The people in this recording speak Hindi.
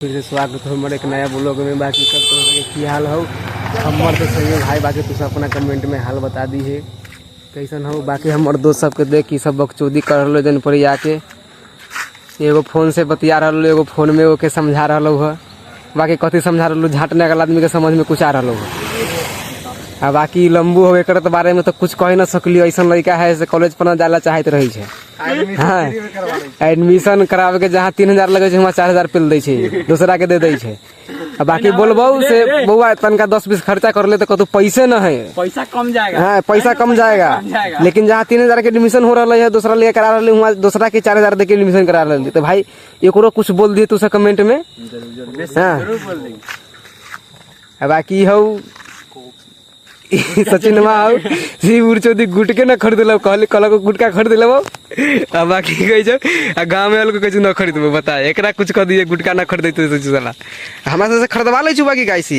फिर से स्वागत हो हमारे एक नया ब्लॉग में। बाकी सब तो की हाल हो हमार तो सही है भाई। बाकी तुम अपना कमेंट में हाल बता दी है कैसन हो। बाकी हमार दोस्त सबके देख की सब बकचोदी कर रहा जन पर आके एगो फोन से बतिया रहा, एगो फोन में ओके समझा रहा है। बाकी कथी समझा रहा झाँटने वाला आदमी के समझ में कुछ आ रहा है। आ बाकी लंबू हो एक बारे में तो कुछ कह न सकली। ऐसा लड़का है से कॉलेज पर जाला चाहत रही है। हाँ एडमिशन करावे के जहाँ 3000 लगे वहाँ 4000 पिल दे दूसरा के दे दे। बाकी बोलबो से बउआ तनका 10-20 खर्चा कर ले तो कतु पैसे न है, पैसा कम जाएगा। हाँ पैसा कम जाएगा। लेकिन जहाँ 3000 के एडमिशन हो रहा है दूसरा लिए करा रहा वहाँ दूसरा के 4000 दे के एडमिशन करा रही। तो भाई एको कुछ बोल दिए तुझे कमेंट में। हाँ बाकी हो सचिनवा उड़चोदी गुटके न खरीद लो कहले कल को गुटका खरीद लो। बाकी कह गाँव में वालों को न खरीदबो बता एक कुछ कह दिए गुटका न खरीदे तो हमारा से खरीदवा ले बाकी गाइसी।